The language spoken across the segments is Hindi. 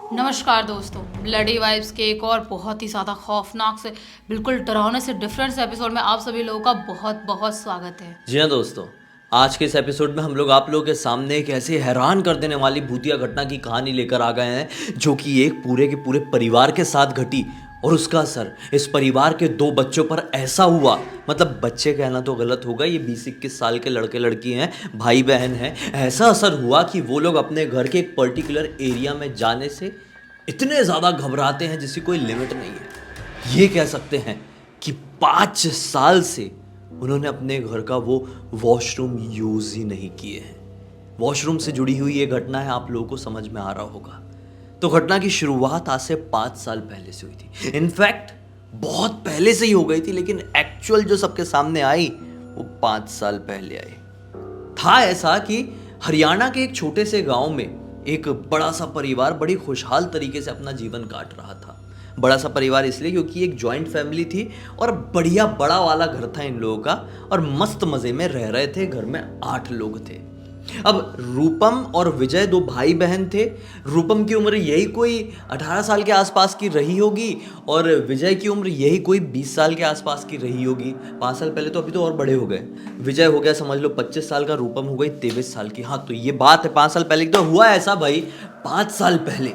नमस्कार दोस्तों, ब्लडी वाइब्स के एक और बहुत ही ज़्यादा खौफनाक से बिल्कुल डरावने से डिफरेंट से एपिसोड में आप सभी लोगों का बहुत बहुत स्वागत है। जी हाँ दोस्तों, आज के इस एपिसोड में हम लोग आप लोगों के सामने एक ऐसे हैरान कर देने वाली भूतिया घटना की कहानी लेकर आ गए हैं जो कि एक पूरे के पूरे परिवार के साथ घटी और उसका असर इस परिवार के दो बच्चों पर ऐसा हुआ। मतलब बच्चे कहना तो गलत होगा, ये 20-21 साल के लड़के लड़की हैं, भाई बहन हैं। ऐसा असर हुआ कि वो लोग अपने घर के एक पर्टिकुलर एरिया में जाने से इतने ज़्यादा घबराते हैं जिसकी कोई लिमिट नहीं है। ये कह सकते हैं कि 5 साल से उन्होंने अपने घर का वो वॉशरूम यूज़ ही नहीं किए हैं। वॉशरूम से जुड़ी हुई ये घटना है, आप लोगों को समझ में आ रहा होगा। तो घटना की शुरुआत आज से 5 साल पहले से हुई थी। इनफैक्ट बहुत पहले से ही हो गई थी, लेकिन एक्चुअल जो सबके सामने आई वो 5 साल पहले आई। था ऐसा कि हरियाणा के एक छोटे से गांव में एक बड़ा सा परिवार बड़ी खुशहाल तरीके से अपना जीवन काट रहा था। बड़ा सा परिवार इसलिए क्योंकि एक जॉइंट फैमिली थी और बढ़िया बड़ा वाला घर था इन लोगों का, और मस्त मज़े में रह रहे थे। घर में 8 लोग थे। अब रूपम और विजय दो भाई बहन थे। रूपम की उम्र यही कोई 18 साल के आसपास की रही होगी और विजय की उम्र यही कोई 20 साल के आसपास की रही होगी। 5 साल पहले तो अभी तो और बड़े हो गए। विजय हो गया समझ लो 25 साल का, रूपम हो गई 23 साल की। हाँ, तो ये बात है 5 साल पहले की। तो हुआ ऐसा भाई, 5 साल पहले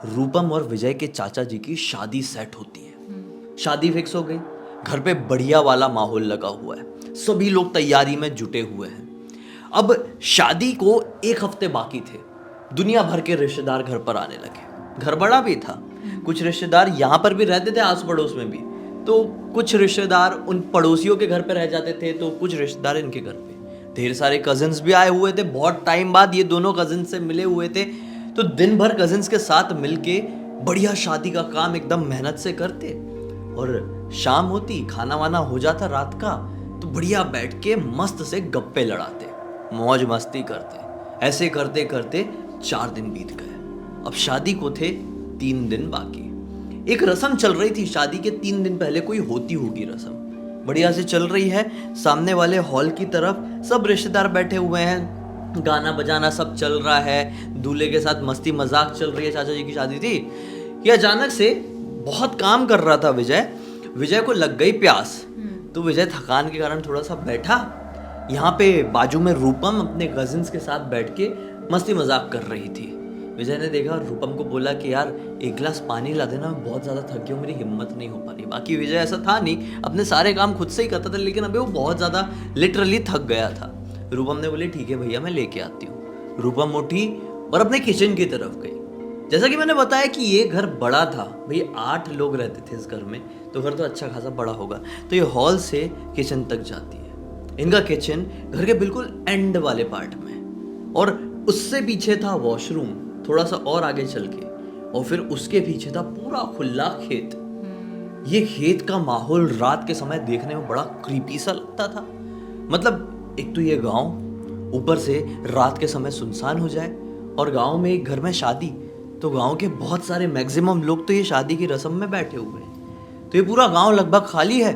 रूपम और विजय के चाचा जी की शादी सेट होती है। शादी फिक्स हो गई, घर पे बढ़िया वाला माहौल लगा हुआ है, सभी लोग तैयारी में जुटे हुए हैं। अब शादी को 1 हफ्ते बाकी थे। दुनिया भर के रिश्तेदार घर पर आने लगे। घर बड़ा भी था, कुछ रिश्तेदार यहाँ पर भी रहते थे, आस पड़ोस में भी। तो कुछ रिश्तेदार उन पड़ोसियों के घर पे रह जाते थे, तो कुछ रिश्तेदार इनके घर पे। ढेर सारे कजिन्स भी आए हुए थे। बहुत टाइम बाद ये दोनों कजिन्स से मिले हुए थे। तो दिन भर कजिन्स के साथ मिलके बढ़िया शादी का काम एकदम मेहनत से करते, और शाम होती, खाना वाना हो जाता रात का, तो बढ़िया बैठ के मस्त से गप्पे लड़ाते, मौज मस्ती करते। ऐसे करते करते 4 दिन बीत गए। अब शादी को थे 3 दिन बाकी। एक रस्म चल रही थी, शादी के 3 दिन पहले कोई होती होगी रस्म, बढ़िया से चल रही है। सामने वाले हॉल की तरफ सब रिश्तेदार बैठे हुए हैं, गाना बजाना सब चल रहा है, दूल्हे के साथ मस्ती मजाक चल रही है। चाचा जी की शादी थी कि अचानक से बहुत काम कर रहा था विजय को लग गई प्यास। तो विजय थकान के कारण थोड़ा सा बैठा। यहाँ पे बाजू में रूपम अपने कजिन्स के साथ बैठ के मस्ती मजाक कर रही थी। विजय ने देखा और रूपम को बोला कि यार 1 गिलास पानी ला देना, मैं बहुत ज़्यादा थक गया हूँ, मेरी हिम्मत नहीं हो पा रही। बाकी विजय ऐसा था नहीं, अपने सारे काम खुद से ही करता था, लेकिन अभी वो बहुत ज़्यादा लिटरली थक गया था। रूपम ने बोली ठीक है भैया, मैं लेके आती हूँ। रूपम उठी और अपने किचन की तरफ गई। जैसा कि मैंने बताया कि ये घर बड़ा था भाई, 8 लोग रहते थे इस घर में, तो घर तो अच्छा खासा बड़ा होगा। तो ये हॉल से किचन तक जाती है। इनका किचन घर के बिल्कुल एंड वाले पार्ट में, और उससे पीछे था वॉशरूम, थोड़ा सा और आगे चल के, और फिर उसके पीछे था पूरा खुला खेत। ये खेत का माहौल रात के समय देखने में बड़ा क्रीपी सा लगता था। मतलब एक तो ये गांव, ऊपर से रात के समय सुनसान हो जाए, और गांव में एक घर में शादी, तो गांव के बहुत सारे मैक्सिमम लोग तो ये शादी की रस्म में बैठे हुए हैं। तो ये पूरा गांव लगभग खाली है,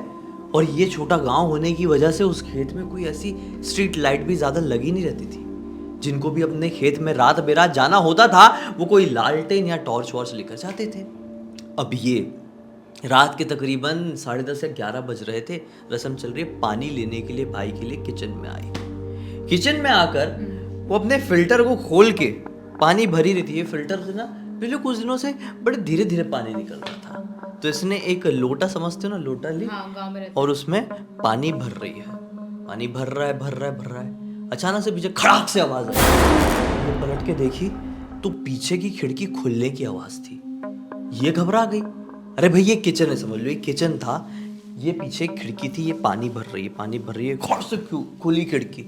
और ये छोटा गांव होने की वजह से उस खेत में कोई ऐसी स्ट्रीट लाइट भी ज़्यादा लगी नहीं रहती थी। जिनको भी अपने खेत में रात बेरात जाना होता था, वो कोई लालटेन या टॉर्च वॉर्च लेकर जाते थे। अब ये रात के तकरीबन 10:30 या 11 बज रहे थे, रस्म चल रही है। पानी लेने के लिए भाई के लिए किचन में आई। किचन में आकर वो अपने फिल्टर को खोल के पानी भरी रही थी। ये फिल्टर से ना पिछले कुछ दिनों से बड़े धीरे धीरे पानी निकल रहा था। तो इसने एक लोटा, समझते हो ना, लोटा ली, हाँ, गाँव में रहते और उसमें पानी भर रही है। पानी भर रहा है। अचानक से पीछे खड़ाक से आवाज आई। वो पलट के देखी तो पीछे की खिड़की खुलने की आवाज थी। ये घबरा गई। अरे भाई ये किचन है, समझ लो ये किचन था, ये पीछे एक खिड़की थी, ये पानी भर रही है, खौर से खुली खिड़की।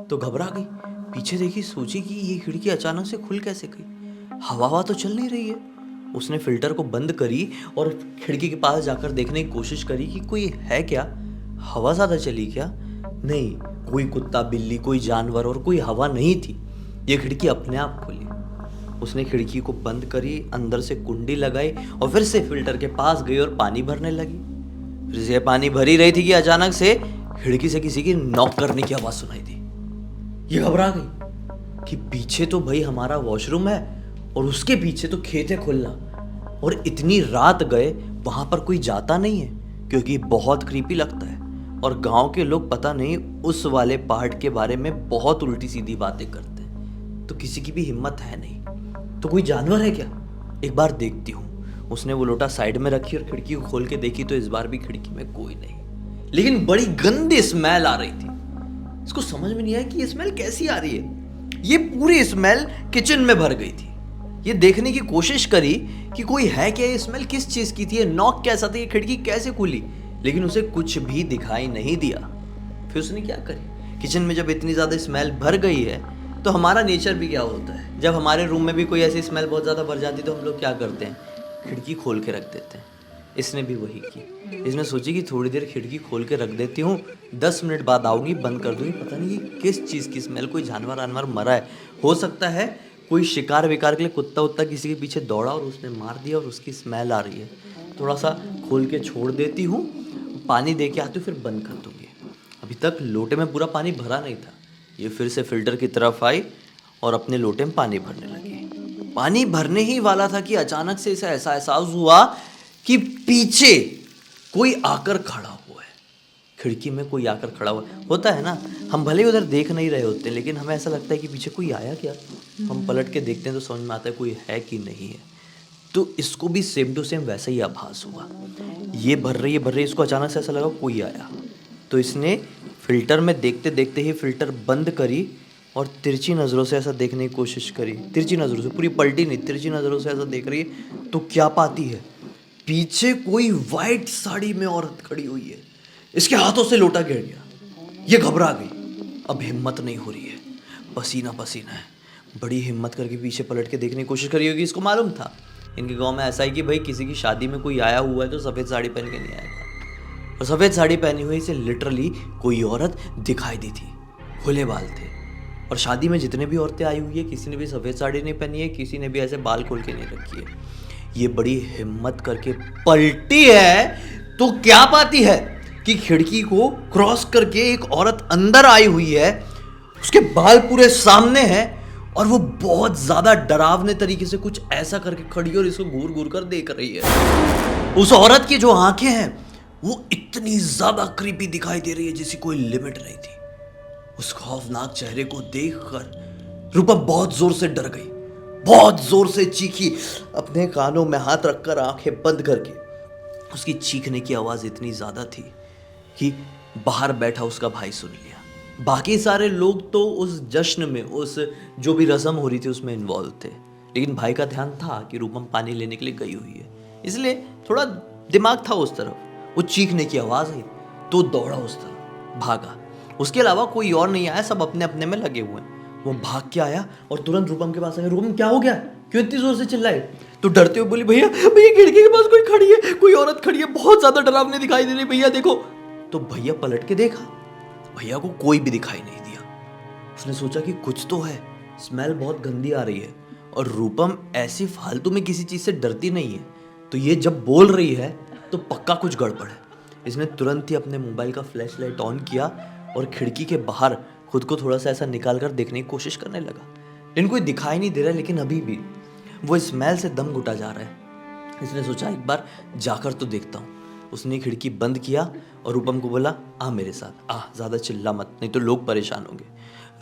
तो घबरा गई, पीछे देखी, सोची कि ये खिड़की अचानक से खुल कैसे गई, हवा तो चल नहीं रही है। उसने फिल्टर को बंद करी और खिड़की के पास जाकर देखने की कोशिश करी कि कोई है क्या, हवा ज़्यादा चली क्या। नहीं, कोई कुत्ता बिल्ली, कोई जानवर और कोई हवा नहीं थी। ये खिड़की अपने आप खुली। उसने खिड़की को बंद करी, अंदर से कुंडी लगाई और फिर से फिल्टर के पास गई और पानी भरने लगी। फिर से पानी भरी रही थी कि अचानक से खिड़की से किसी की नॉक करने की आवाज़ सुनाई दी। ये घबरा गई कि पीछे तो भाई हमारा वॉशरूम है और उसके पीछे तो खेत है खुला, और इतनी रात गए वहां पर कोई जाता नहीं है क्योंकि बहुत क्रीपी लगता है, और गांव के लोग पता नहीं उस वाले पार्ट के बारे में बहुत उल्टी सीधी बातें करते हैं, तो किसी की भी हिम्मत है नहीं। तो कोई जानवर है क्या, एक बार देखती हूँ। उसने वो लोटा साइड में रखी और खिड़की को खोल के देखी तो इस बार भी खिड़की में कोई नहीं, लेकिन बड़ी गंदी स्मेल आ रही थी। इसको समझ में नहीं आया कि ये स्मेल कैसी आ रही है। ये पूरी स्मेल किचन में भर गई थी। ये देखने की कोशिश करी कि कोई है क्या, ये स्मेल किस चीज की थी, ये नॉक कैसा था, ये खिड़की कैसे खुली, लेकिन उसे कुछ भी दिखाई नहीं दिया। फिर उसने क्या करी, किचन में जब इतनी ज्यादा स्मेल भर गई है तो हमारा नेचर भी क्या होता है, जब हमारे रूम में भी कोई ऐसी स्मेल बहुत ज्यादा भर जाती है तो हम लोग क्या करते हैं, खिड़की खोल के रख देते हैं। इसने भी वही की। इसने सोची कि थोड़ी देर खिड़की खोल के रख देती हूँ, 10 मिनट बाद आऊंगी, बंद कर दूंगी। पता नहीं ये किस चीज़ की स्मेल, कोई जानवर वानवर मरा है, हो सकता है कोई शिकार विकार के लिए कुत्ता उत्ता किसी के पीछे दौड़ा और उसने मार दिया और उसकी स्मेल आ रही है। थोड़ा सा खोल के छोड़ देती हूँ, पानी दे के आती हूँ, फिर बंद कर दूंगी। अभी तक लोटे में पूरा पानी भरा नहीं था। ये फिर से फिल्टर की तरफ आई और अपने लोटे में पानी भरने लगी। पानी भरने ही वाला था कि अचानक से इसे ऐसा एहसास हुआ कि पीछे कोई आकर खड़ा हुआ है। खिड़की में कोई आकर खड़ा हुआ है। होता है ना, हम भले ही उधर देख नहीं रहे होते लेकिन हमें ऐसा लगता है कि पीछे कोई आया क्या। हम पलट के देखते हैं तो समझ में आता है कोई है कि नहीं है। तो इसको भी सेम टू सेम वैसा ही आभास हुआ। ये भर रही है, इसको अचानक से ऐसा लगा कोई आया। तो इसने फिल्टर में देखते देखते ही फिल्टर बंद करी और तिरछी नज़रों से ऐसा देखने की कोशिश करी। तिरछी नज़रों से, पूरी पलटी नहीं, तिरछी नज़रों से ऐसा देख रही है तो क्या पाती है, पीछे कोई वाइट साड़ी में औरत खड़ी हुई है। इसके हाथों से लोटा गिर गया। ये घबरा गई, अब हिम्मत नहीं हो रही है, पसीना पसीना है। बड़ी हिम्मत करके पीछे पलट के देखने की कोशिश करी होगी। इसको मालूम था इनके गांव में ऐसा है कि भाई किसी की शादी में कोई आया हुआ है तो सफ़ेद साड़ी पहन के नहीं आएगा। और सफ़ेद साड़ी पहनी हुई से लिटरली कोई औरत दिखाई दी थी, खुले बाल थे। और शादी में जितने भी औरतें आई हुई है किसी ने भी सफ़ेद साड़ी नहीं पहनी है, किसी ने भी ऐसे बाल खोल के नहीं रखी है। ये बड़ी हिम्मत करके पलटी है तो क्या पाती है कि खिड़की को क्रॉस करके एक औरत अंदर आई हुई है। उसके बाल पूरे सामने हैं और वो बहुत ज्यादा डरावने तरीके से कुछ ऐसा करके खड़ी है और इसको घूर घूर कर देख रही है। उस औरत की जो आंखें हैं वो इतनी ज्यादा क्रीपी दिखाई दे रही है जैसी कोई लिमिट नहीं थी। उस खौफनाक चेहरे को देखकर रूपा बहुत जोर से डर गई, बहुत जोर से चीखी, अपने कानों में हाथ रखकर आंखें बंद करके। उसकी चीखने की आवाज इतनी ज्यादा थी कि बाहर बैठा उसका भाई सुन लिया। बाकी सारे लोग तो उस जश्न में, उस जो भी रस्म हो रही थी उसमें इन्वॉल्व थे, लेकिन भाई का ध्यान था कि रूपम पानी लेने के लिए गई हुई है, इसलिए थोड़ा दिमाग था उस तरफ। वो चीखने की आवाज आई तो दौड़ा उस तरफ, भागा। उसके अलावा कोई और नहीं आया, सब अपने अपने में लगे हुए हैं। वो भाग के आया और तुरंत रूपम के पास आया। रूपम क्या हो गया, क्यों इतनी जोर से चिल्लाए? तो डरते हुए बोली, भैया भैया खिड़की के पास कोई खड़ी है, कोई औरत खड़ी है, बहुत ज्यादा डरावनी दिखाई दे रही है, भैया देखो। तो भैया पलट के देखा, भैया को कोई भी दिखाई नहीं दिया। उसने सोचा कि कुछ तो है, स्मेल बहुत गंदी आ रही है और रूपम ऐसी फालतू में किसी चीज से डरती नहीं है, तो ये जब बोल रही है तो पक्का कुछ गड़बड़ है। इसने तुरंत ही अपने मोबाइल का फ्लैश लाइट ऑन किया और खिड़की के बाहर खुद को थोड़ा सा ऐसा निकाल कर देखने की कोशिश करने लगा, लेकिन कोई दिखाई नहीं दे रहा है। लेकिन अभी भी वो स्मेल से दम घुटा जा रहा है। इसने सोचा एक बार जाकर तो देखता हूँ। उसने खिड़की बंद किया और रूपम को बोला, आ मेरे साथ आ, ज़्यादा चिल्ला मत, नहीं तो लोग परेशान होंगे।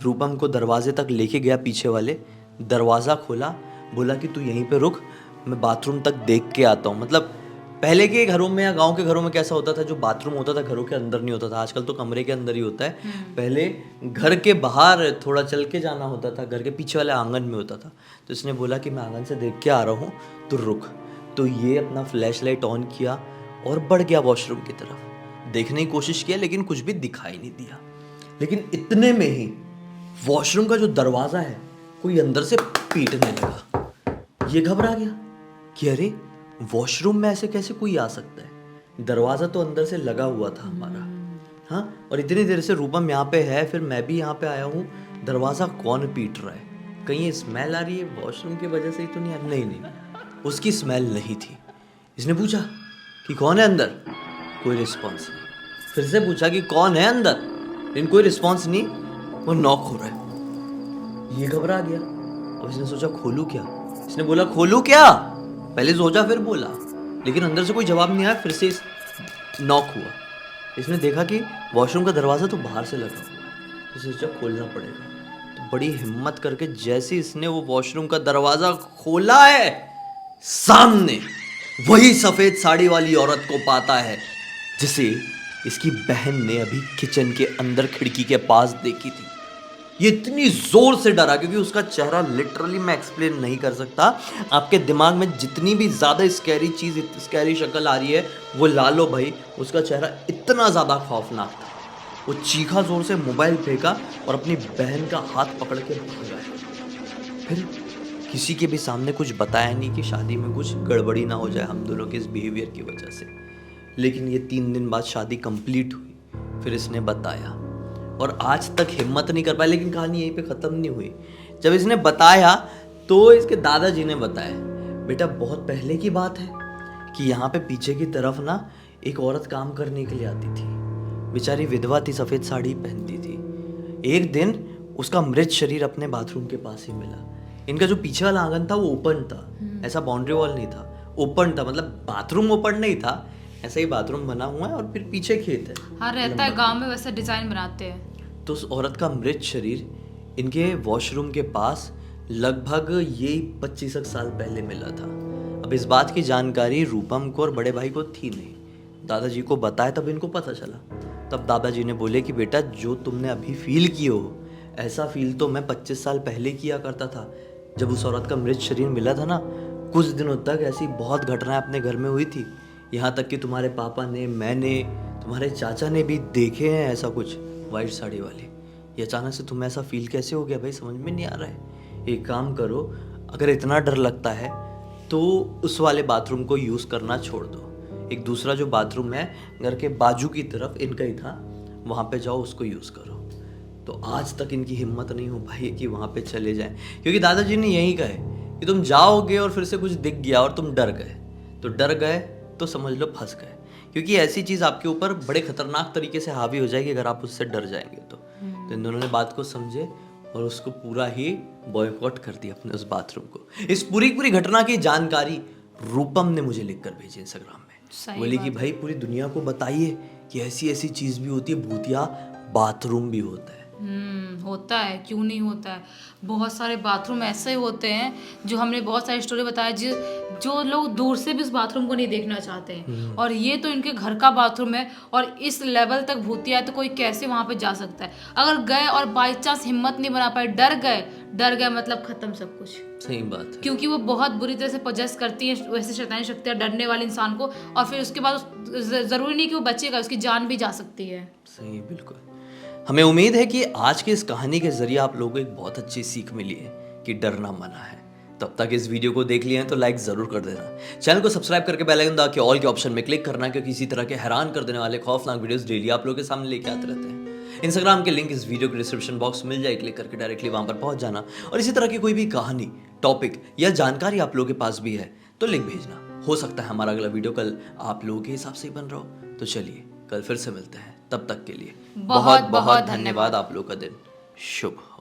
रूपम को दरवाजे तक लेके गया, पीछे वाले दरवाज़ा खोला, बोला कि तू यहीं पे रुक, मैं बाथरूम तक देख के आता हूँ। मतलब पहले के घरों में या गांव के घरों में कैसा होता था, जो बाथरूम होता था घरों के अंदर नहीं होता था, आजकल तो कमरे के अंदर ही होता है। पहले घर के बाहर थोड़ा चल के जाना होता था, घर के पीछे वाले आंगन में होता था। तो इसने बोला कि मैं आंगन से देख के आ रहा हूँ, तो रुक। तो ये अपना फ्लैश लाइट ऑन किया और बढ़ गया वॉशरूम की तरफ। देखने की कोशिश किया लेकिन कुछ भी दिखाई नहीं दिया। लेकिन इतने में ही वॉशरूम का जो दरवाज़ा है कोई अंदर से पीटने लगा। ये घबरा गया कि अरे वॉशरूम में ऐसे कैसे कोई आ सकता है, दरवाज़ा तो अंदर से लगा हुआ था हमारा। हाँ, और इतनी देर से रूपम यहाँ पे है, फिर मैं भी यहाँ पे आया हूँ, दरवाज़ा कौन पीट रहा है? कहीं ये स्मेल आ रही है वॉशरूम की वजह से ही तो नहीं? नहीं, उसकी स्मेल नहीं थी। इसने पूछा कि कौन है अंदर, कोई रिस्पॉन्स नहीं। फिर से पूछा कि कौन है अंदर, लेकिन कोई रिस्पॉन्स नहीं। वो नॉक हो रहा है। ये घबरा गया। अब इसने सोचा खोलूँ क्या, इसने बोला खोलूं क्या, पहले सोचा फिर बोला, लेकिन अंदर से कोई जवाब नहीं आया। फिर से नॉक हुआ। इसने देखा कि वॉशरूम का दरवाज़ा तो बाहर से लगा हुआ है, इसे सोचा खोलना पड़ेगा। तो बड़ी हिम्मत करके जैसे इसने वो वॉशरूम का दरवाज़ा खोला है, सामने वही सफ़ेद साड़ी वाली औरत को पाता है जिसे इसकी बहन ने अभी किचन के अंदर खिड़की के पास देखी थी। ये इतनी जोर से डरा क्योंकि उसका चेहरा लिटरली मैं एक्सप्लेन नहीं कर सकता। आपके दिमाग में जितनी भी ज़्यादा स्कैरी चीज़, स्कैरी शक्ल आ रही है वो ला लो भाई। उसका चेहरा इतना ज़्यादा खौफनाक था। वो चीखा जोर से, मोबाइल फेंका और अपनी बहन का हाथ पकड़ के भागा। फिर किसी के भी सामने कुछ बताया नहीं कि शादी में कुछ गड़बड़ी ना हो जाए हम दोनों के इस बिहेवियर की वजह से। लेकिन ये 3 दिन बाद शादी कंप्लीट हुई। फिर इसने बताया और आज तक हिम्मत नहीं कर पाया। लेकिन कहानी यहीं पे ख़त्म नहीं हुई। जब इसने बताया तो इसके दादाजी ने बताया, बेटा बहुत पहले की बात है कि यहाँ पे पीछे की तरफ ना एक औरत काम करने के लिए आती थी। बेचारी विधवा थी, सफ़ेद साड़ी पहनती थी। एक दिन उसका मृत शरीर अपने बाथरूम के पास ही मिला। इनका जो पीछे वाला आंगन था वो ओपन था, ऐसा बाउंड्री वॉल नहीं था, ओपन था। मतलब बाथरूम ओपन नहीं था, ऐसा ही बाथरूम बना हुआ है और फिर पीछे खेत है। हाँ, रहता है गांव में, वैसे डिजाइन बनाते हैं। तो उस औरत का मृत शरीर इनके वॉशरूम के पास लगभग ये 25 साल पहले मिला था। अब इस बात की जानकारी रूपम को और बड़े भाई को थी नहीं। दादाजी को बताया तब इनको पता चला। तब दादाजी ने बोले कि बेटा जो तुमने अभी फील किए हो, ऐसा फील तो मैं 25 साल पहले किया करता था। जब उस औरत का मृत शरीर मिला था ना, कुछ दिनों तक ऐसी बहुत घटनाएं अपने घर में हुई थी। यहाँ तक कि तुम्हारे पापा ने, मैंने, तुम्हारे चाचा ने भी देखे हैं ऐसा कुछ, वाइट साड़ी वाली। ये अचानक से तुम्हें ऐसा फील कैसे हो गया भाई, समझ में नहीं आ रहा है। एक काम करो, अगर इतना डर लगता है तो उस वाले बाथरूम को यूज़ करना छोड़ दो। एक दूसरा जो बाथरूम है घर के बाजू की तरफ, इनका ही था, वहाँ पे जाओ, उसको यूज़ करो। तो आज तक इनकी हिम्मत नहीं हो पाई कि वहाँ पे चले जाएं, क्योंकि दादाजी ने यही कहे कि तुम जाओगे और फिर से कुछ दिख गया और तुम डर गए, तो डर गए तो समझ लो फंस गए। क्योंकि ऐसी चीज़ आपके ऊपर बड़े खतरनाक तरीके से हावी हो जाएगी अगर आप उससे डर जाएंगे तो। इन दोनों ने बात को समझे और उसको पूरा ही बॉयकॉट कर दिया अपने उस बाथरूम को। इस पूरी घटना की जानकारी रूपम ने मुझे लिखकर भेजी इंस्टाग्राम में। बोली कि भाई पूरी दुनिया को बताइए कि ऐसी ऐसी चीज़ भी होती है, भूतिया बाथरूम भी होता है। होता है, क्यों नहीं होता है। बहुत सारे बाथरूम ऐसे होते हैं जो हमने बहुत सारी स्टोरी बताया जो लोग दूर से भी उस बाथरूम को नहीं देखना चाहते हैं। और ये तो इनके घर का बाथरूम है और इस लेवल तक भूतिया है तो कोई कैसे वहां पे जा सकता है। अगर गए और बाई चांस हिम्मत नहीं बना पाए, डर गए मतलब खत्म सब कुछ। सही बात है, क्योंकि वो बहुत बुरी तरह से पोजेस करती है वैसे शैतानी शक्तियाँ डरने वाले इंसान को, और फिर उसके बाद जरूरी नहीं कि वो बचेगा, उसकी जान भी जा सकती है। सही, बिल्कुल। हमें उम्मीद है कि आज की इस कहानी के जरिए आप लोगों को एक बहुत अच्छी सीख मिली है कि डरना मना है। तब तक इस वीडियो को देख लिए हैं तो लाइक जरूर कर देना, चैनल को सब्सक्राइब करके बेल आइकन दबा के ऑल के ऑप्शन में क्लिक करना, क्योंकि इसी तरह के हैरान कर देने वाले खौफनाक वीडियोस डेली आप लोगों के सामने लेके आते रहते हैं। इंस्टाग्राम के लिंक इस वीडियो के डिस्क्रिप्शन बॉक्स मिल जाए, क्लिक करके डायरेक्टली वहां पर पहुंच जाना। और इसी तरह की कोई भी कहानी, टॉपिक या जानकारी आप लोगों के पास भी है तो लिंक भेजना। हो सकता है हमारा अगला वीडियो कल आप लोगों के हिसाब से ही बन रहा हो। तो चलिए कल फिर से मिलते हैं, तब तक के लिए बहुत बहुत धन्यवाद। आप लोग का दिन शुभ हो।